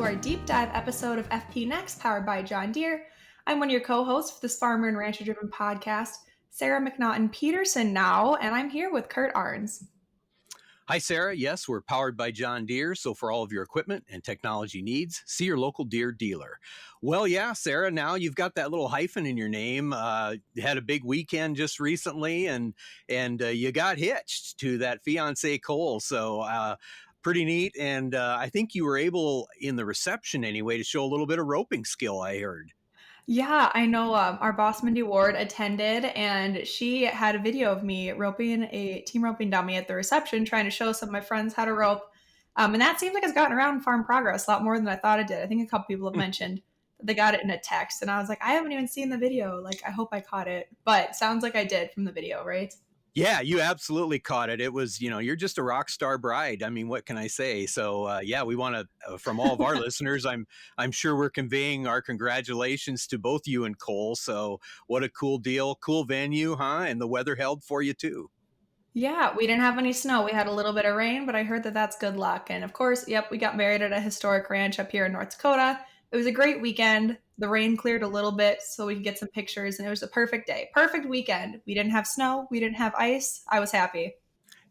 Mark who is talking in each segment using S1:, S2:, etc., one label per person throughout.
S1: our deep dive episode of FP Next, powered by John Deere. I'm one of your co-hosts for this farmer and rancher driven podcast, Sarah McNaughton Peterson now, and I'm here with Curt Arns.
S2: Hi, Sarah. Yes, we're powered by John Deere. So for all of your equipment and technology needs, see your local Deere dealer. Well, yeah, Sarah, now you've got that little hyphen in your name. You had a big weekend just recently and you got hitched to that fiance Kowell. So pretty neat. And I think you were able, in the reception anyway, to show a little bit of roping skill, I heard.
S1: Yeah, I know our boss Mindy Ward attended, and she had a video of me roping a team roping dummy at the reception, trying to show some of my friends how to rope. And that seems like it's gotten around in Farm Progress a lot more than I thought it did. I think a couple people have mentioned that they got it in a text, and I was like, I haven't even seen the video. Like, I hope I caught it, but sounds like I did from the video, right?
S2: Yeah, you absolutely caught it. It was, you're just a rock star bride. I mean, what can I say? So, yeah, we want to, from all of our listeners, I'm sure we're conveying our congratulations to both you and Kowell. So, what a cool deal, cool venue, huh? And the weather held for you too.
S1: Yeah, we didn't have any snow. We had a little bit of rain, but I heard that that's good luck. And of course, yep, we got married at a historic ranch up here in North Dakota. It was a great weekend. The rain cleared a little bit so we could get some pictures, and it was a perfect day. Perfect weekend. We didn't have snow. We didn't have ice. I was happy.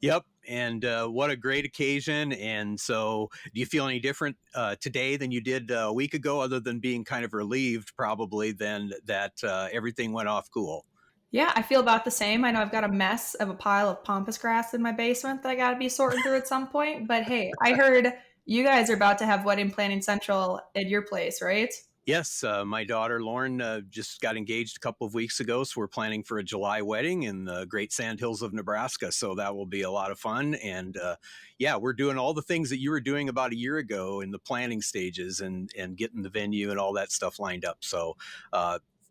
S2: Yep. And what a great occasion. And so, do you feel any different today than you did a week ago, other than being kind of relieved probably then that everything went off cool?
S1: Yeah, I feel about the same. I know I've got a mess of a pile of pampas grass in my basement that I got to be sorting through at some point. But hey, I heard you guys are about to have wedding planning central at your place, right?
S2: Yes, my daughter Lauren just got engaged a couple of weeks ago, so we're planning for a July wedding in the Great Sandhills of Nebraska. So that will be a lot of fun. And yeah, we're doing all the things that you were doing about a year ago in the planning stages and getting the venue and all that stuff lined up. So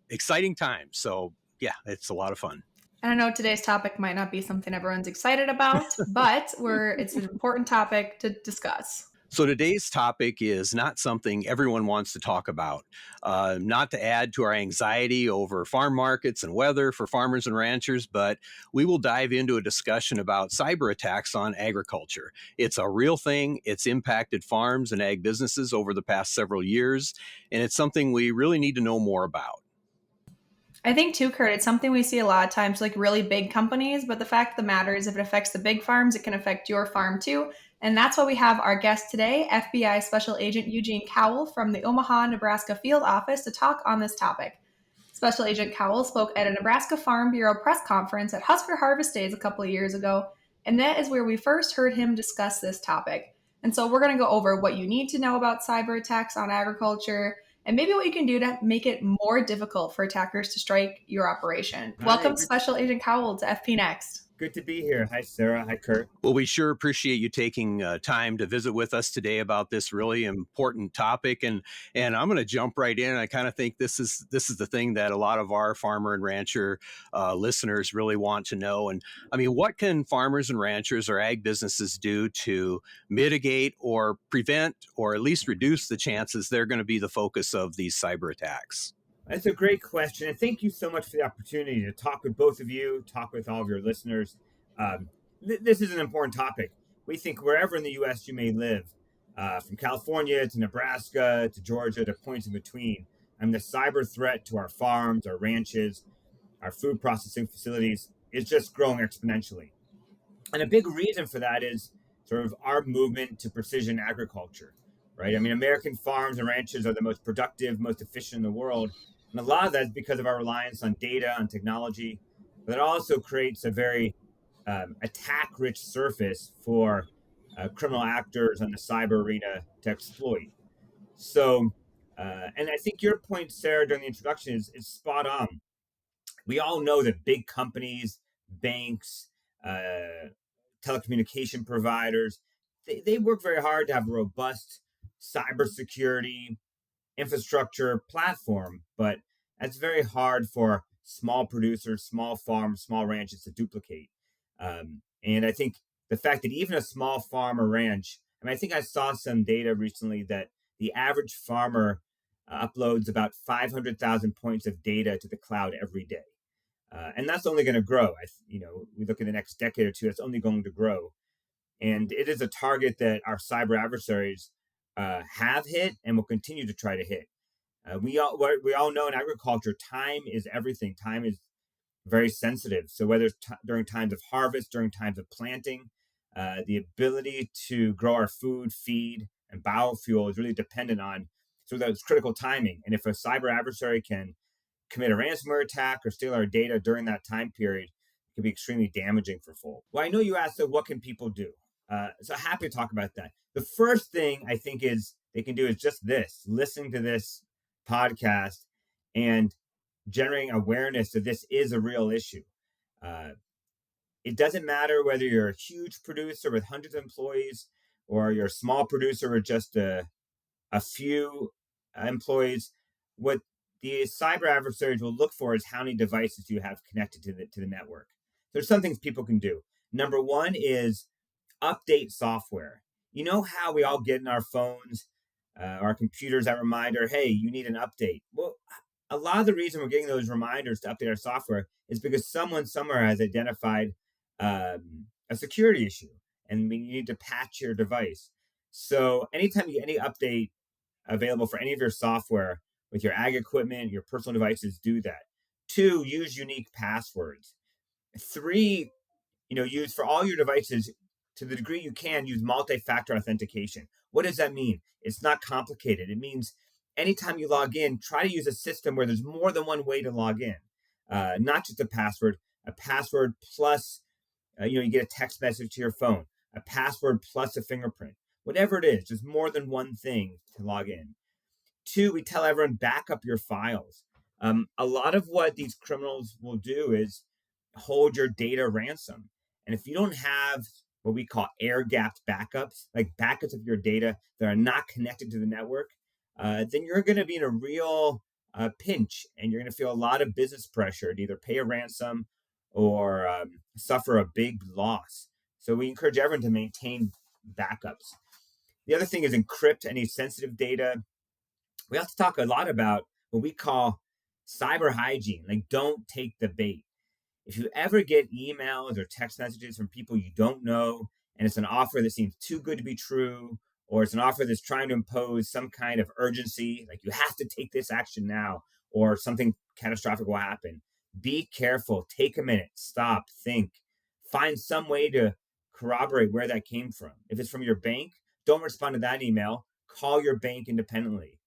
S2: exciting times. So yeah, it's a lot of fun.
S1: And I know today's topic might not be something everyone's excited about, but it's an important topic to discuss.
S2: So today's topic is not something everyone wants to talk about, not to add to our anxiety over farm markets and weather for farmers and ranchers, but we will dive into a discussion about cyber attacks on agriculture. It's a real thing. It's impacted farms and ag businesses over the past several years, and it's something we really need to know more about.
S1: I think too, Curt, it's something we see a lot of times, like really big companies, but the fact of the matter is if it affects the big farms, it can affect your farm too. And that's why we have our guest today, FBI Special Agent Eugene Kowell from the Omaha, Nebraska field office to talk on this topic. Special Agent Kowell spoke at a Nebraska Farm Bureau press conference at Husker Harvest Days a couple of years ago, and that is where we first heard him discuss this topic. And so we're going to go over what you need to know about cyber attacks on agriculture, and maybe what you can do to make it more difficult for attackers to strike your operation.
S3: Hi,
S1: Welcome, Special Agent Kowell, to FP Next.
S3: good to be here. Hi, Sarah. Hi, Curt.
S2: Well, we sure appreciate you taking time to visit with us today about this really important topic, and I'm going to jump right in. I kind of think this is the thing that a lot of our farmer and rancher listeners really want to know. And I mean, what can farmers and ranchers or ag businesses do to mitigate or prevent or at least reduce the chances they're going to be the focus of these cyber attacks?
S3: That's a great question. And thank you so much for the opportunity to talk with both of you, talk with all of your listeners. This is an important topic. We think wherever in the U.S. you may live, from California to Nebraska to Georgia to points in between, the cyber threat to our farms, our ranches, our food processing facilities is just growing exponentially. And a big reason for that is sort of our movement to precision agriculture, right? I mean, American farms and ranches are the most productive, most efficient in the world. And a lot of that is because of our reliance on data, on technology, but it also creates a very attack-rich surface for criminal actors on the cyber arena to exploit. So, and I think your point, Sarah, during the introduction is spot on. We all know that big companies, banks, telecommunication providers, they work very hard to have a robust cybersecurity infrastructure platform, but that's very hard for small producers, small farms, small ranches to duplicate. And I think the fact that even a small farm or ranch, I think I saw some data recently that the average farmer uploads about 500,000 points of data to the cloud every day. And that's only going to grow. We look at the next decade or two, that's only going to grow. And it is a target that our cyber adversaries have hit and will continue to try to hit. We all know in agriculture, time is everything. Time is very sensitive. So whether it's during times of harvest, during times of planting, the ability to grow our food, feed, and biofuel is really dependent on those critical timing. And if a cyber adversary can commit a ransomware attack or steal our data during that time period, it can be extremely damaging for folks. Well, I know you asked, so what can people do? So happy to talk about that. The first thing I think is they can do is just this: listening to this podcast and generating awareness that this is a real issue. It doesn't matter whether you're a huge producer with hundreds of employees or you're a small producer with just a few employees. What the cyber adversaries will look for is how many devices you have connected to the network. There's some things people can do. Number one is update software. You know how we all get in our phones, our computers, that reminder, hey, you need an update. Well, a lot of the reason we're getting those reminders to update our software is because someone somewhere has identified a security issue and you need to patch your device. So anytime you get any update available for any of your software with your ag equipment, your personal devices, do that. 2, use unique passwords. 3, use for all your devices, to the degree you can, use multi-factor authentication. What does that mean? It's not complicated. It means anytime you log in, try to use a system where there's more than one way to log in, not just a password plus, you get a text message to your phone, a password plus a fingerprint, whatever it is, just more than one thing to log in. 2, we tell everyone, back up your files. A lot of what these criminals will do is hold your data ransom. And if you don't have what we call air-gapped backups, like backups of your data that are not connected to the network, then you're going to be in a real pinch, and you're going to feel a lot of business pressure to either pay a ransom or suffer a big loss. So we encourage everyone to maintain backups. The other thing is encrypt any sensitive data. We have to talk a lot about what we call cyber hygiene. Like, don't take the bait. If you ever get emails or text messages from people you don't know, and it's an offer that seems too good to be true, or it's an offer that's trying to impose some kind of urgency, like you have to take this action now, or something catastrophic will happen, be careful. Take a minute, stop, think, find some way to corroborate where that came from. If it's from your bank, don't respond to that email. Call your bank independently.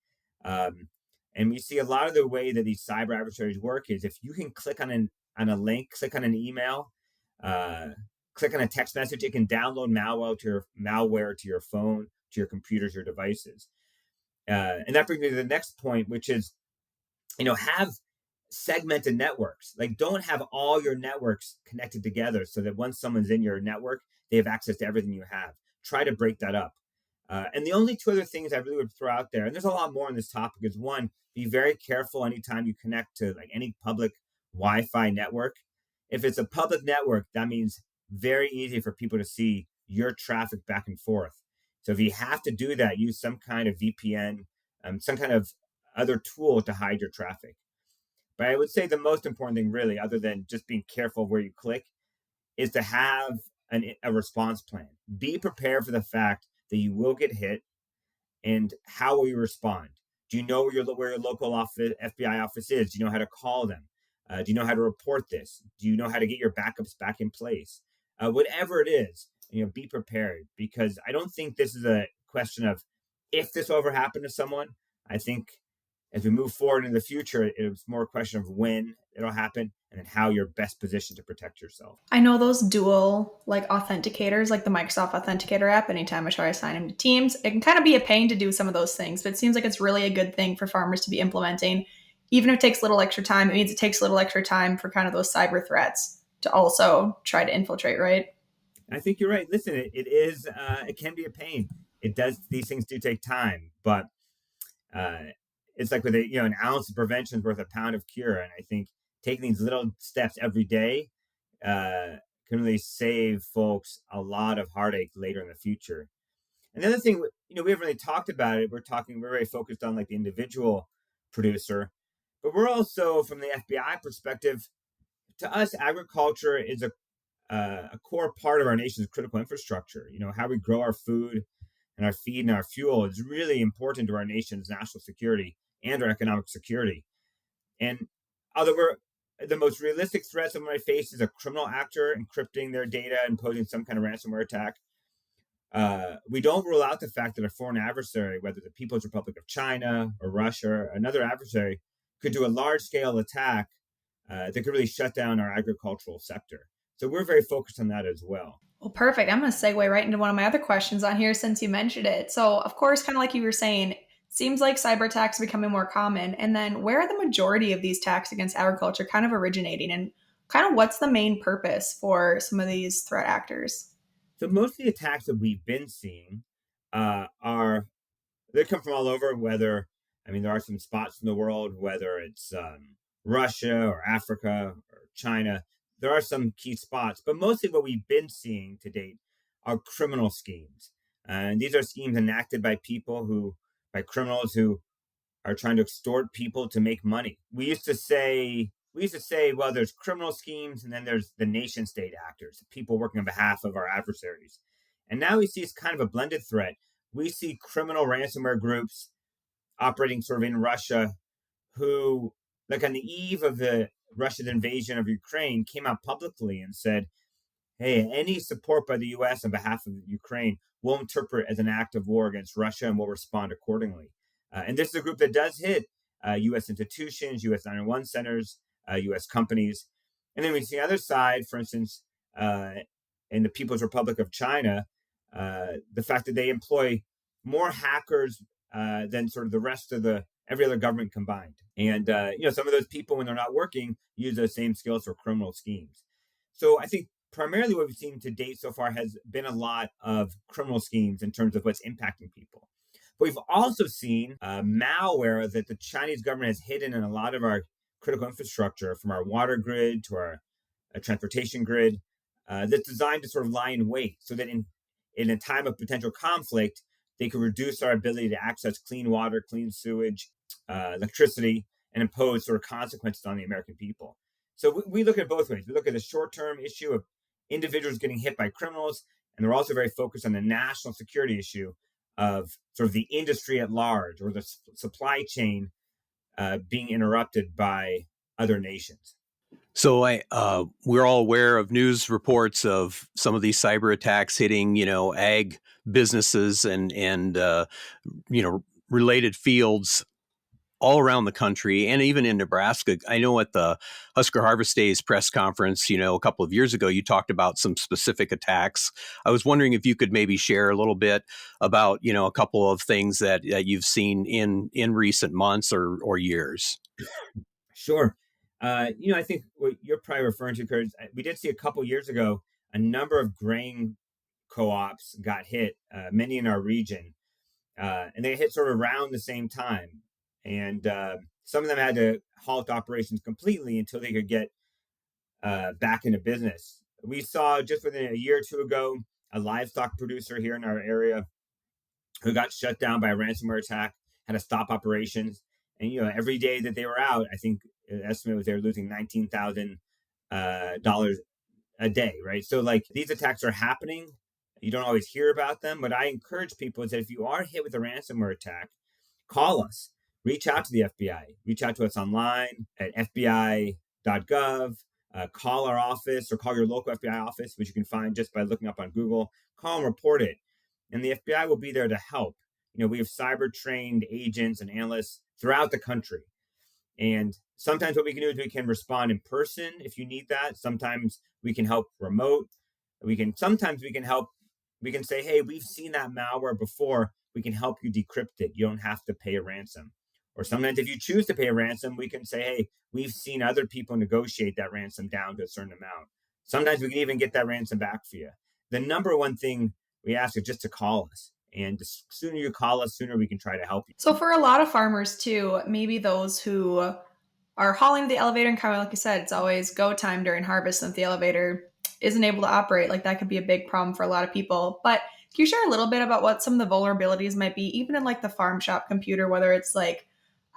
S3: And we see a lot of the way that these cyber adversaries work is if you can click on a link, click on an email, click on a text message, it can download malware to your phone, to your computers, your devices. And that brings me to the next point, which is, have segmented networks. Like, don't have all your networks connected together so that once someone's in your network, they have access to everything you have. Try to break that up. And the only 2 other things I really would throw out there, and there's a lot more on this topic, is 1, be very careful anytime you connect to like any public Wi-Fi network. If it's a public network, that means very easy for people to see your traffic back and forth. So if you have to do that, use some kind of VPN, some kind of other tool to hide your traffic. But I would say the most important thing, really, other than just being careful where you click, is to have a response plan. Be prepared for the fact that you will get hit, and how will you respond? Do you know where your local FBI office is? Do you know how to call them? Do you know how to report this? Do you know how to get your backups back in place? Whatever it is, be prepared, because I don't think this is a question of if this will ever happen to someone. I think as we move forward in the future, it's more a question of when it'll happen and then how you're best positioned to protect yourself.
S1: I know those dual authenticators, like the Microsoft Authenticator app, anytime I try to sign into Teams, it can kind of be a pain to do some of those things, but it seems like it's really a good thing for farmers to be implementing. Even if it takes a little extra time, it means it takes a little extra time for kind of those cyber threats to also try to infiltrate, right?
S3: I think you're right. Listen, it can be a pain. These things do take time, but it's like with an ounce of prevention is worth a pound of cure. And I think taking these little steps every day can really save folks a lot of heartache later in the future. And the other thing, we haven't really talked about it. We're very focused on like the individual producer, but we're also, from the FBI perspective, to us, agriculture is a core part of our nation's critical infrastructure. How we grow our food, and our feed and our fuel is really important to our nation's national security and our economic security. And although the most realistic threat someone might face is a criminal actor encrypting their data and posing some kind of ransomware attack, we don't rule out the fact that a foreign adversary, whether the People's Republic of China or Russia or another adversary, could do a large-scale attack that could really shut down our agricultural sector. So we're very focused on that as well.
S1: Well, perfect. I'm going to segue right into one of my other questions on here since you mentioned it. So, of course, kind of like you were saying, seems like cyber attacks are becoming more common. And then where are the majority of these attacks against agriculture kind of originating? And kind of what's the main purpose for some of these threat actors?
S3: So most of the attacks that we've been seeing are they come from all over. There are some spots in the world, whether it's Russia or Africa or China. There are some key spots, but mostly what we've been seeing to date are criminal schemes. And these are schemes enacted by by criminals who are trying to extort people to make money. We used to say, well, there's criminal schemes and then there's the nation state actors, people working on behalf of our adversaries. And now we see it's kind of a blended threat. We see criminal ransomware groups operating sort of in Russia who, like on the eve of the Russian invasion of Ukraine, came out publicly and said, hey, any support by the US on behalf of Ukraine we'll interpret as an act of war against Russia and we'll respond accordingly. And this is a group that does hit US institutions, US 911 centers, US companies. And then we see the other side, for instance, in the People's Republic of China, the fact that they employ more hackers than sort of the rest of every other government combined. And, some of those people, when they're not working, use those same skills for criminal schemes. So I think primarily what we've seen to date so far has been a lot of criminal schemes in terms of what's impacting people. But we've also seen malware that the Chinese government has hidden in a lot of our critical infrastructure, from our water grid to our transportation grid, that's designed to sort of lie in wait so that in a time of potential conflict, they could reduce our ability to access clean water, clean sewage, electricity, and impose sort of consequences on the American people. So we look at both ways. We look at the short-term issue of individuals getting hit by criminals, and they're also very focused on the national security issue of sort of the industry at large or the supply chain being interrupted by other nations.
S2: So we're all aware of news reports of some of these cyber attacks hitting, ag businesses and related fields all around the country and even in Nebraska. I know at the Husker Harvest Days press conference, a couple of years ago, you talked about some specific attacks. I was wondering if you could maybe share a little bit about, a couple of things that you've seen in recent months or years.
S3: Sure. I think what you're probably referring to, Curt, we did see a couple years ago, a number of grain co-ops got hit, many in our region, and they hit sort of around the same time. And some of them had to halt operations completely until they could get back into business. We saw just within a year or two ago, a livestock producer here in our area who got shut down by a ransomware attack, had to stop operations. And, every day that they were out, I think the estimate was they were losing $19,000 a day, right? So these attacks are happening. You don't always hear about them, but I encourage people is that if you are hit with a ransomware attack, call us. Reach out to the FBI. Reach out to us online at fbi.gov. Call our office or call your local FBI office, which you can find just by looking up on Google. Call and report it. And the FBI will be there to help. We have cyber trained agents and analysts throughout the country. And sometimes what we can do is we can respond in person if you need that. Sometimes we can help remote. Sometimes we can help. We can say, hey, we've seen that malware before. We can help you decrypt it. You don't have to pay a ransom. Or sometimes if you choose to pay a ransom, we can say, hey, we've seen other people negotiate that ransom down to a certain amount. Sometimes we can even get that ransom back for you. The number one thing we ask is just to call us. And the sooner you call us, sooner we can try to help you.
S1: So for a lot of farmers too, maybe those who are hauling the elevator and kind of like you said, it's always go time during harvest. And if the elevator isn't able to operate, that could be a big problem for a lot of people. But can you share a little bit about what some of the vulnerabilities might be, even in the farm shop computer, whether it's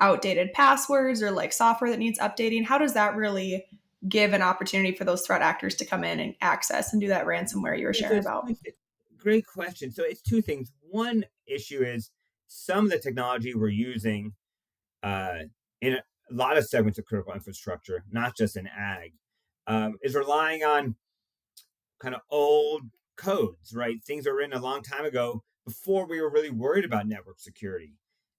S1: outdated passwords or software that needs updating? How does that really give an opportunity for those threat actors to come in and access and do that ransomware you were sharing about?
S3: Great question. So it's two things. One, issue is some of the technology we're using in a lot of segments of critical infrastructure, not just in ag, is relying on kind of old codes, right? Things that were written a long time ago before we were really worried about network security.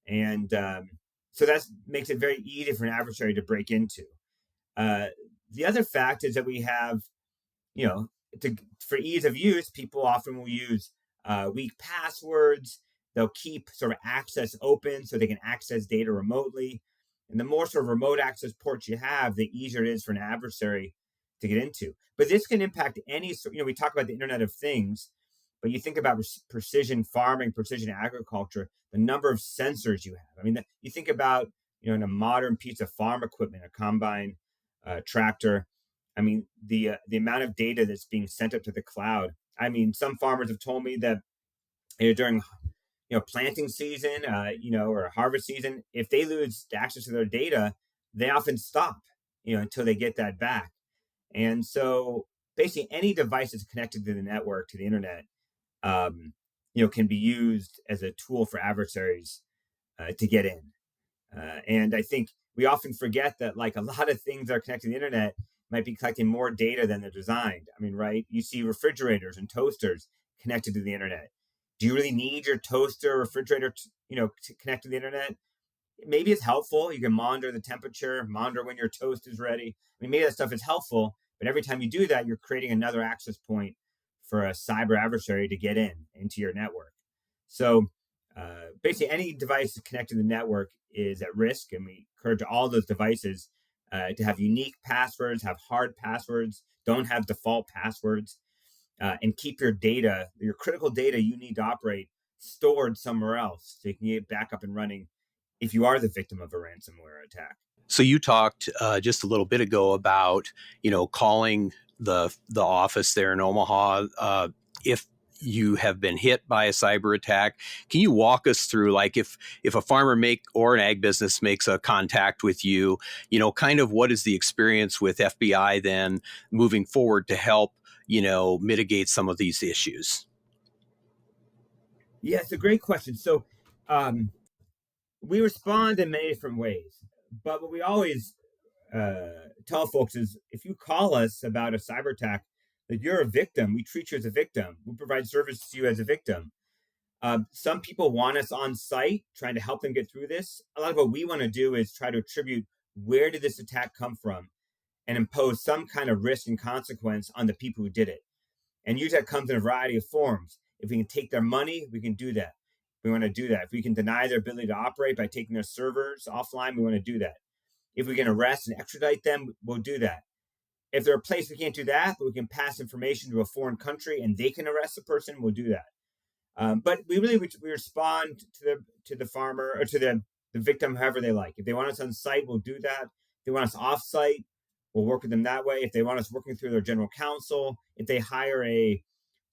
S3: And so that makes it very easy for an adversary to break into. Uh, the other fact is that we have, you know, for ease of use, people often will use weak passwords. They'll keep sort of access open so they can access data remotely. And the more sort of remote access ports you have, the easier it is for an adversary to get into. But this can impact any, we talk about the Internet of Things, but you think about precision farming, precision agriculture, the number of sensors you have. I mean, you think about, in a modern piece of farm equipment, a combine, tractor. I mean, the amount of data that's being sent up to the cloud. I mean, some farmers have told me that during planting season, or harvest season, if they lose access to their data, they often stop, until they get that back. And so basically any device that's connected to the network, to the internet, can be used as a tool for adversaries to get in. And I think we often forget that, like, a lot of things that are connected to the internet might be collecting more data than they're designed. I mean, right? You see refrigerators and toasters connected to the internet. Do you really need your toaster or refrigerator to connect to the internet? Maybe it's helpful. You can monitor the temperature, monitor when your toast is ready. I mean, maybe that stuff is helpful, but every time you do that, you're creating another access point for a cyber adversary to get into your network. So basically, any device connected to the network is at risk, and we encourage all those devices to have unique passwords, have hard passwords, don't have default passwords, and keep your data, your critical data you need to operate, stored somewhere else so you can get back up and running if you are the victim of a ransomware attack.
S2: So you talked just a little bit ago about, calling the office there in Omaha if you have been hit by a cyber attack. Can you walk us through, like, if a farmer or an ag business makes a contact with you, kind of what is the experience with FBI then moving forward to help, mitigate some of these issues?
S3: Yeah, it's a great question. So we respond in many different ways, but what we always tell folks is, if you call us about a cyber attack, that you're a victim. We treat you as a victim. We provide service to you as a victim. Some people want us on site, trying to help them get through this. A lot of what we want to do is try to attribute, where did this attack come from, and impose some kind of risk and consequence on the people who did it. And usually that comes in a variety of forms. If we can take their money, we can do that. We want to do that. If we can deny their ability to operate by taking their servers offline, we want to do that. If we can arrest and extradite them, we'll do that. If they're a place we can't do that, but we can pass information to a foreign country and they can arrest the person, we'll do that. But we respond to the farmer, or to the victim, however they like. If they want us on site, we'll do that. If they want us off site, we'll work with them that way. If they want us working through their general counsel, if they hire a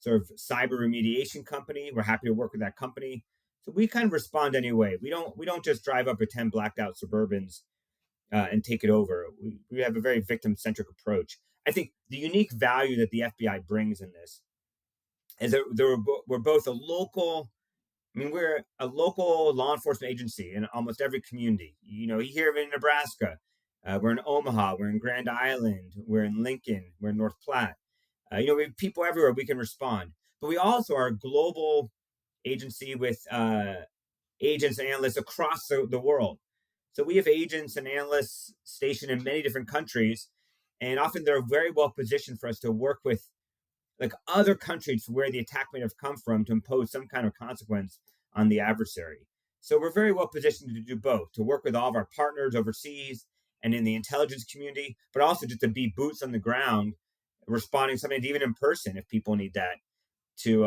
S3: sort of cyber remediation company, we're happy to work with that company. So we kind of respond anyway. We don't just drive up with 10 blacked out Suburbans and take it over. We have a very victim-centric approach. I think the unique value that the FBI brings in this is that we're both a local. I mean, we're a local law enforcement agency in almost every community. Here in Nebraska, we're in Omaha, we're in Grand Island, we're in Lincoln, we're in North Platte. We have people everywhere we can respond. But we also are a global agency with agents and analysts across the world. So we have agents and analysts stationed in many different countries, and often they're very well positioned for us to work with, like, other countries where the attack may have come from, to impose some kind of consequence on the adversary. So we're very well positioned to do both, to work with all of our partners overseas and in the intelligence community, but also just to be boots on the ground, responding sometimes even in person if people need that, to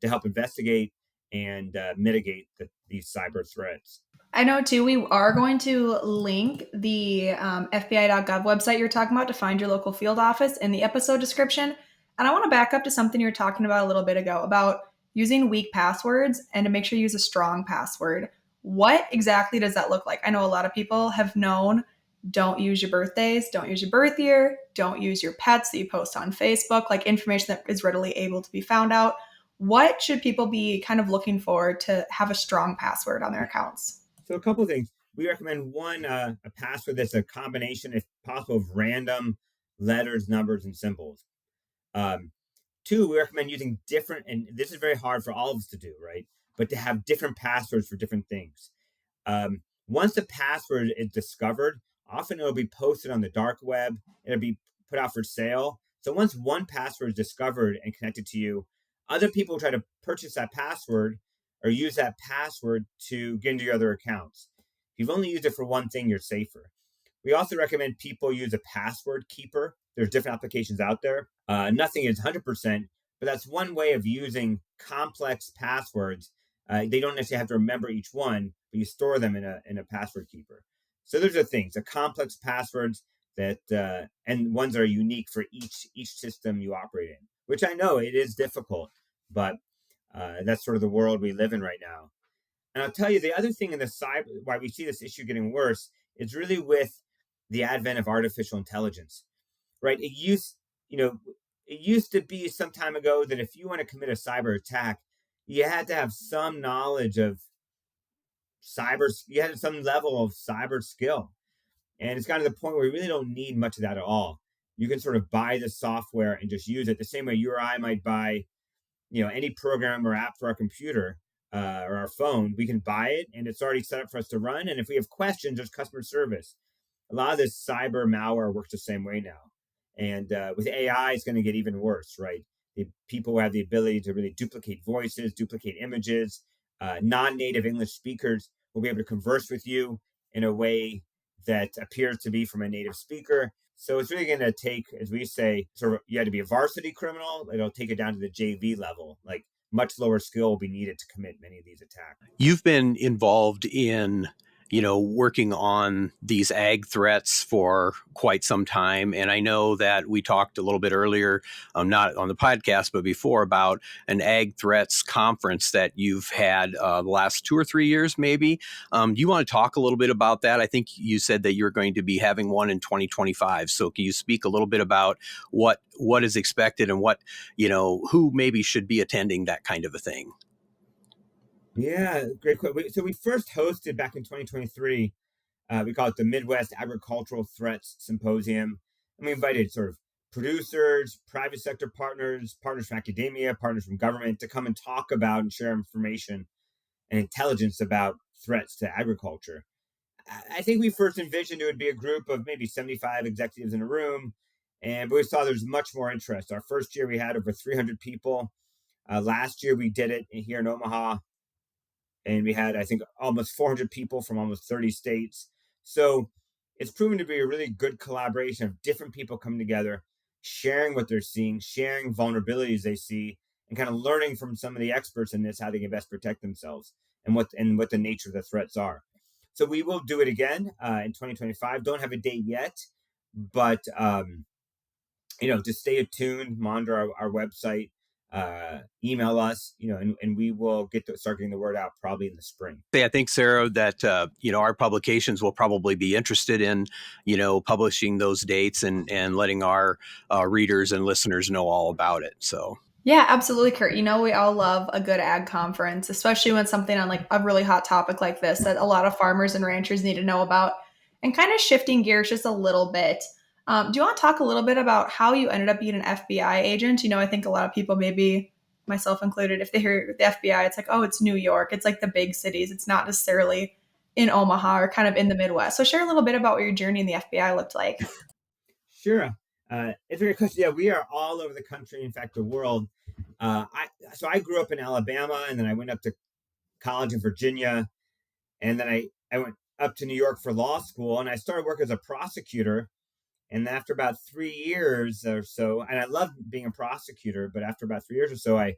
S3: help investigate and mitigate these cyber threats.
S1: I know too, we are going to link the FBI.gov website you're talking about to find your local field office in the episode description. And I want to back up to something you were talking about a little bit ago about using weak passwords and to make sure you use a strong password. What exactly does that look like? I know a lot of people have known, don't use your birthdays, don't use your birth year, don't use your pets that you post on Facebook, like information that is readily able to be found out. what should people be kind of looking for to have a strong password on their accounts?
S3: So a couple of things. We recommend one, a password that's a combination, if possible, of random letters, numbers, and symbols. Um, Two, we recommend using different, and this is very hard for all of us to do, right? But to have different passwords for different things. Once the password is discovered, often it'll be posted on the dark web. It'll be put out for sale. So once one password is discovered and connected to you, other people try to purchase that password or use that password to get into your other accounts. If you've only used it for one thing, you're safer. We also recommend people use a password keeper. There's different applications out there. Nothing is 100%, but that's one way of using complex passwords. They don't necessarily have to remember each one, but you store them in a password keeper. So those are things, the complex passwords that and ones that are unique for each system you operate in. Which I know it is difficult, but that's sort of the world we live in right now. And I'll tell you the other thing in the cyber, why we see this issue getting worse, is really with the advent of artificial intelligence, right? You know, it used to be some time ago that if you want to commit a cyber attack, you had to have some knowledge of you had some level of cyber skill. And it's gotten to the point where you really don't need much of that at all. You can sort of buy the software and just use it the same way you or I might buy, any program or app for our computer or our phone. We can buy it and it's already set up for us to run. And if we have questions, there's customer service. A lot of this cyber malware works the same way now. And with AI, it's going to get even worse, right? People have the ability to really duplicate voices, duplicate images. Non-native English speakers will be able to converse with you in a way that appears to be from a native speaker. So it's really going to take, as we say, sort of, you had to be a varsity criminal. It'll take it down to the JV level. Like much lower skill will be needed to commit many of these attacks.
S2: You've been involved in, working on these ag threats for quite some time. And I know that we talked a little bit earlier, not on the podcast, but before, about an ag threats conference that you've had the last 2 or 3 years, maybe. Do you want to talk a little bit about that? I think you said that you're going to be having one in 2025. So can you speak a little bit about what is expected and who maybe should be attending that kind of a thing?
S3: Yeah, great question. So we first hosted back in 2023. We call it the Midwest Agricultural Threats Symposium. And we invited sort of producers, private sector partners, partners from academia, partners from government to come and talk about and share information and intelligence about threats to agriculture. I think we first envisioned it would be a group of maybe 75 executives in a room, but we saw there's much more interest. Our first year we had over 300 people. Last year we did it here in Omaha, and we had, I think, almost 400 people from almost 30 states. So it's proven to be a really good collaboration of different people coming together, sharing what they're seeing, sharing vulnerabilities they see, and kind of learning from some of the experts in this how they can best protect themselves and what the nature of the threats are. So we will do it again in 2025. Don't have a date yet, but just stay tuned, monitor our website, email us, and we will start getting the word out probably in the spring.
S2: I think, Sarah, that our publications will probably be interested in publishing those dates and letting our readers and listeners know all about it. So
S1: Yeah, absolutely, Curt. We all love a good ag conference, especially when something on like a really hot topic like this that a lot of farmers and ranchers need to know about. And kind of shifting gears just a little bit, do you want to talk a little bit about how you ended up being an FBI agent? I think a lot of people, maybe myself included, if they hear the FBI, it's like, oh, it's New York. It's like the big cities. It's not necessarily in Omaha or kind of in the Midwest. So share a little bit about what your journey in the FBI looked like.
S3: Sure. It's a great question. Yeah, we are all over the country, in fact, the world. I grew up in Alabama, and then I went up to college in Virginia, and then I went up to New York for law school, and I started work as a prosecutor. And after about 3 years or so, and I loved being a prosecutor, but after about 3 years or so, I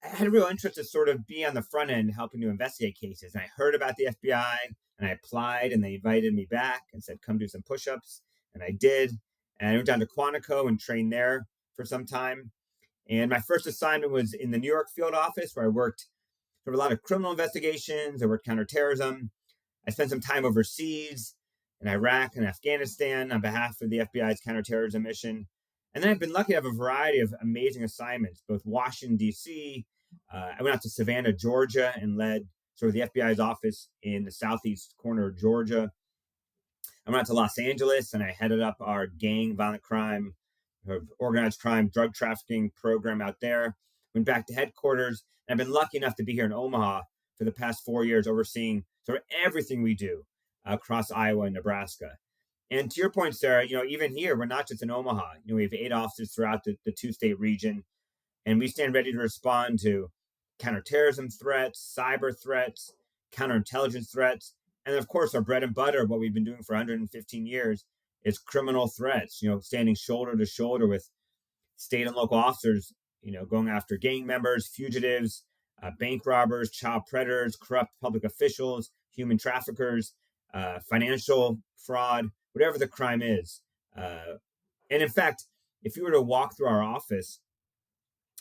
S3: had a real interest to sort of be on the front end helping to investigate cases. And I heard about the FBI and I applied, and they invited me back and said, come do some push-ups. And I did. And I went down to Quantico and trained there for some time. And my first assignment was in the New York field office, where I worked for a lot of criminal investigations. I worked counterterrorism. I spent some time overseas in Iraq and Afghanistan on behalf of the FBI's counterterrorism mission. And then I've been lucky to have a variety of amazing assignments, both Washington, D.C. I went out to Savannah, Georgia, and led sort of the FBI's office in the southeast corner of Georgia. I went out to Los Angeles, and I headed up our gang, violent crime, organized crime, drug trafficking program out there. Went back to headquarters, and I've been lucky enough to be here in Omaha for the past 4 years, overseeing sort of everything we do across Iowa and Nebraska. And to your point, Sarah, even here, we're not just in Omaha. We have 8 offices throughout the two-state region, and we stand ready to respond to counterterrorism threats, cyber threats, counterintelligence threats, and of course, our bread and butter, what we've been doing for 115 years, is criminal threats. Standing shoulder to shoulder with state and local officers, going after gang members, fugitives, bank robbers, child predators, corrupt public officials, human traffickers, financial fraud, whatever the crime is. And in fact, if you were to walk through our office,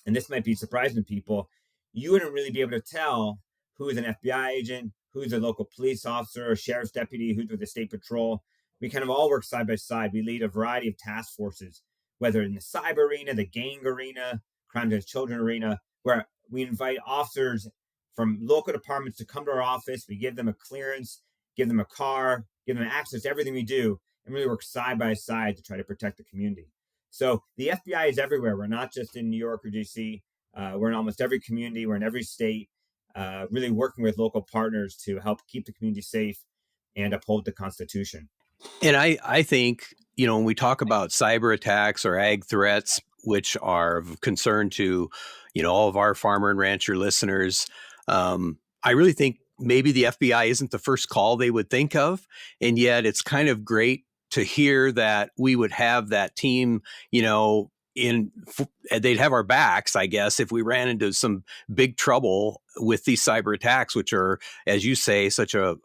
S3: and this might be surprising to people, you wouldn't really be able to tell who is an FBI agent, who's a local police officer, a sheriff's deputy, who's with the state patrol. We kind of all work side by side. We lead a variety of task forces, whether in the cyber arena, the gang arena, crime against children arena, where we invite officers from local departments to come to our office. We give them a clearance, give them a car, give them access to everything we do, and really work side by side to try to protect the community. So the FBI is everywhere. We're not just in New York or DC. We're in almost every community. We're in every state, really working with local partners to help keep the community safe and uphold the Constitution.
S2: And I think, when we talk about cyber attacks or ag threats, which are of concern to, all of our farmer and rancher listeners, I really think maybe the FBI isn't the first call they would think of. And yet it's kind of great to hear that we would have that team, they'd have our backs, I guess, if we ran into some big trouble with these cyber attacks, which are, as you say, such a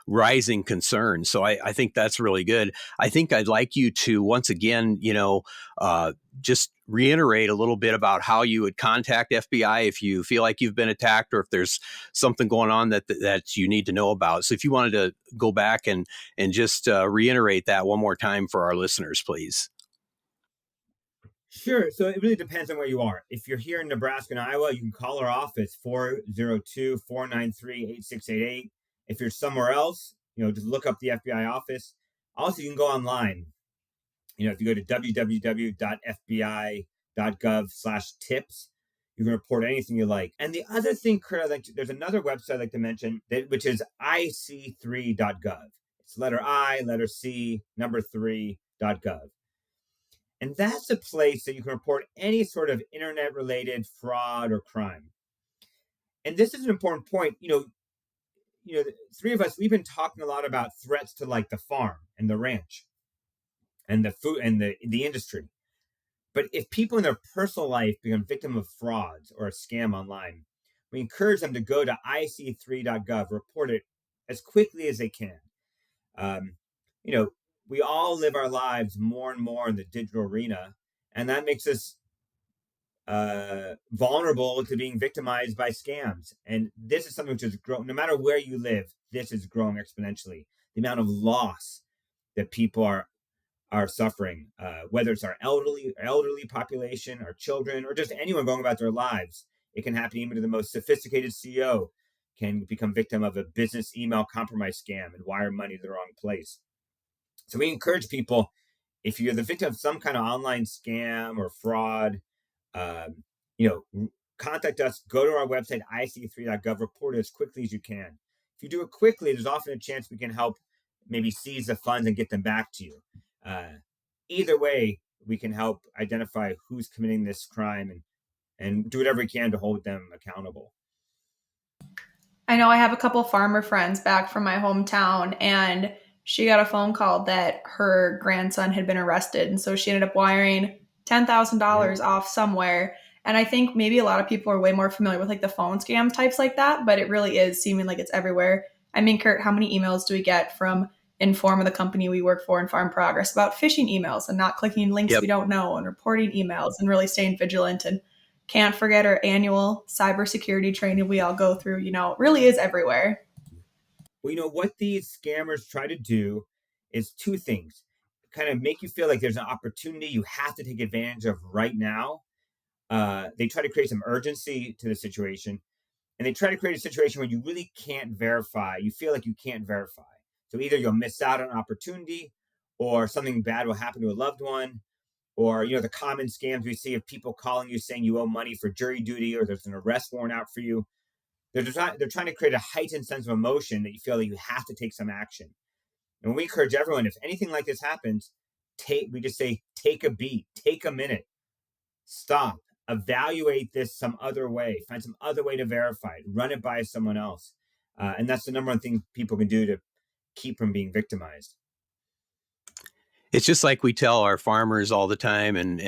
S2: rising concern. So I think that's really good. I think I'd like you to once again, just reiterate a little bit about how you would contact FBI if you feel like you've been attacked or if there's something going on that you need to know about. So if you wanted to go back and just reiterate that one more time for our listeners, please.
S3: Sure. So it really depends on where you are. If you're here in Nebraska and Iowa, you can call our office, 402-493-8688. If you're somewhere else, just look up the FBI office. Also, you can go online. If you go to www.fbi.gov/tips, you can report anything you like. And the other thing, Curt, there's another website I'd like to mention, which is ic3.gov. It's letter I, letter C, number 3.gov. And that's a place that you can report any sort of internet-related fraud or crime. And this is an important point. The three of us, we've been talking a lot about threats to like the farm and the ranch and the food and the industry. But if people in their personal life become victim of frauds or a scam online, we encourage them to go to ic3.gov, report it as quickly as they can. We all live our lives more and more in the digital arena, and that makes us vulnerable to being victimized by scams. And this is something which has grown, no matter where you live, this is growing exponentially. The amount of loss that people are suffering, whether it's our elderly population, our children, or just anyone going about their lives. It can happen even to the most sophisticated CEO can become victim of a business email compromise scam and wire money to the wrong place. So we encourage people, if you're the victim of some kind of online scam or fraud, contact us, go to our website, ic3.gov, report it as quickly as you can. If you do it quickly, there's often a chance we can help maybe seize the funds and get them back to you. Either way, we can help identify who's committing this crime and do whatever we can to hold them accountable.
S1: I know I have a couple farmer friends back from my hometown, and she got a phone call that her grandson had been arrested. And so she ended up wiring $10,000 off somewhere. And I think maybe a lot of people are way more familiar with like the phone scam types like that, but it really is seeming like it's everywhere. I mean, Curt, how many emails do we get from Inform, the company we work for in Farm Progress, about phishing emails and not clicking links we don't know and reporting emails and really staying vigilant? And can't forget our annual cybersecurity training we all go through. It really is everywhere.
S3: Well, what these scammers try to do is two things. kind of make you feel like there's an opportunity you have to take advantage of right now. They try to create some urgency to the situation, and they try to create a situation where you really can't verify. You feel like you can't verify. So either you'll miss out on an opportunity, or something bad will happen to a loved one, or the common scams we see of people calling you saying you owe money for jury duty, or there's an arrest warrant out for you. They're trying to create a heightened sense of emotion that you feel that you have to take some action. And we encourage everyone, if anything like this happens, we just say, take a beat, take a minute, stop, evaluate this some other way, find some other way to verify it, run it by someone else. And that's the number one thing people can do to keep from being victimized.
S2: It's just like we tell our farmers all the time, and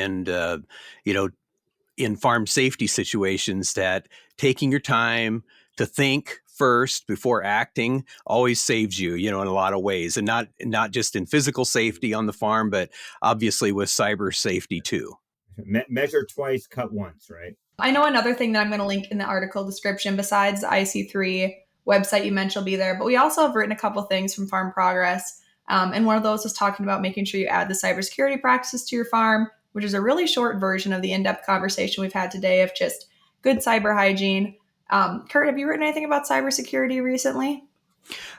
S2: in farm safety situations, that taking your time to think first before acting always saves you, in a lot of ways, and not just in physical safety on the farm, but obviously with cyber safety too.
S3: Measure twice, cut once, right?
S1: I know another thing that I'm going to link in the article description, besides the IC3 website you mentioned will be there, but we also have written a couple things from Farm Progress. And one of those was talking about making sure you add the cybersecurity practices to your farm, which is a really short version of the in-depth conversation we've had today of just good cyber hygiene. Curt, have you written anything about cybersecurity recently?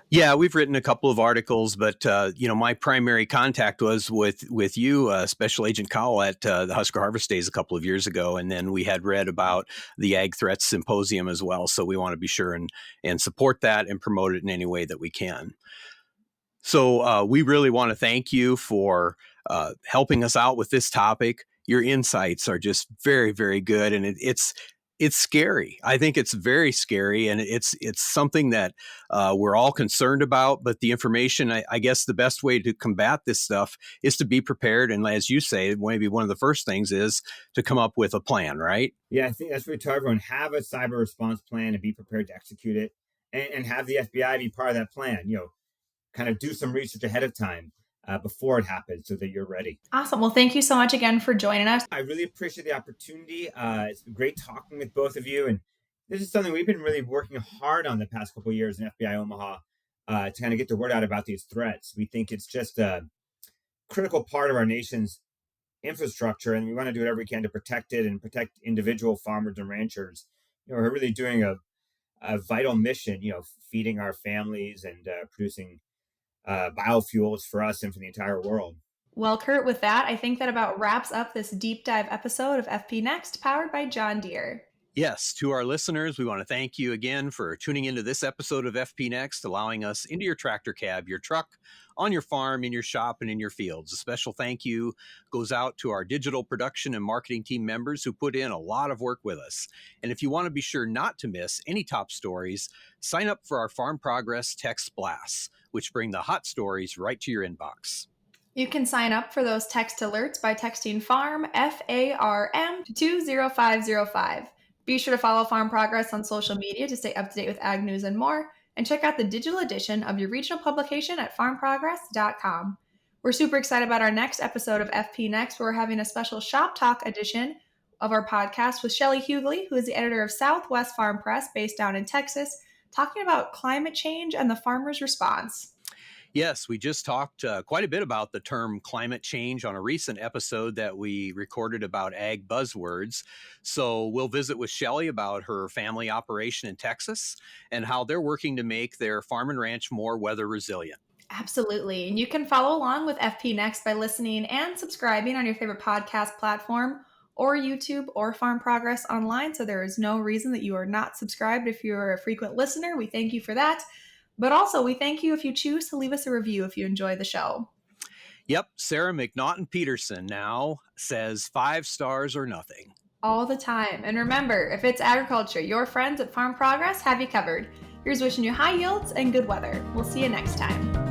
S2: Yeah, we've written a couple of articles, but my primary contact was with you, Special Agent Kowell, at the Husker Harvest Days a couple of years ago, and then we had read about the Ag Threats Symposium as well. So we want to be sure and support that and promote it in any way that we can. So we really want to thank you for helping us out with this topic. Your insights are just very, very good, and it's scary. I think it's very scary, and it's something that we're all concerned about. But the information, I guess, the best way to combat this stuff is to be prepared. And as you say, maybe one of the first things is to come up with a plan, right?
S3: Yeah, I think that's what we tell everyone: have a cyber response plan and be prepared to execute it, and have the FBI be part of that plan. Kind of do some research ahead of time before it happens so that you're ready.
S1: Awesome. Well, thank you so much again for joining us.
S3: I really appreciate the opportunity. It's been great talking with both of you. And this is something we've been really working hard on the past couple of years in FBI Omaha to kind of get the word out about these threats. We think it's just a critical part of our nation's infrastructure, and we want to do whatever we can to protect it and protect individual farmers and ranchers. We're really doing a vital mission, feeding our families and producing biofuels for us and for the entire world.
S1: Well, Curt, with that, I think that about wraps up this deep dive episode of FP Next, powered by John Deere.
S2: Yes, to our listeners, we want to thank you again for tuning into this episode of FP Next, allowing us into your tractor cab, your truck, on your farm, in your shop, and in your fields. A special thank you goes out to our digital production and marketing team members who put in a lot of work with us. And if you want to be sure not to miss any top stories, sign up for our Farm Progress text blasts, which bring the hot stories right to your inbox.
S1: You can sign up for those text alerts by texting FARM, FARM, to 20505. Be sure to follow Farm Progress on social media to stay up to date with ag news and more, and check out the digital edition of your regional publication at farmprogress.com. We're super excited about our next episode of FP Next, where we're having a special Shop Talk edition of our podcast with Shelley Hughley, who is the editor of Southwest Farm Press based down in Texas, talking about climate change and the farmer's response.
S2: Yes, we just talked quite a bit about the term climate change on a recent episode that we recorded about ag buzzwords. So we'll visit with Shelley about her family operation in Texas and how they're working to make their farm and ranch more weather resilient.
S1: Absolutely. And you can follow along with FP Next by listening and subscribing on your favorite podcast platform or YouTube or Farm Progress online. So there is no reason that you are not subscribed if you're a frequent listener. We thank you for that. But also, we thank you if you choose to leave us a review if you enjoy the show.
S2: Yep, Sarah McNaughton-Peterson now says 5 stars or nothing.
S1: All the time. And remember, if it's agriculture, your friends at Farm Progress have you covered. Here's wishing you high yields and good weather. We'll see you next time.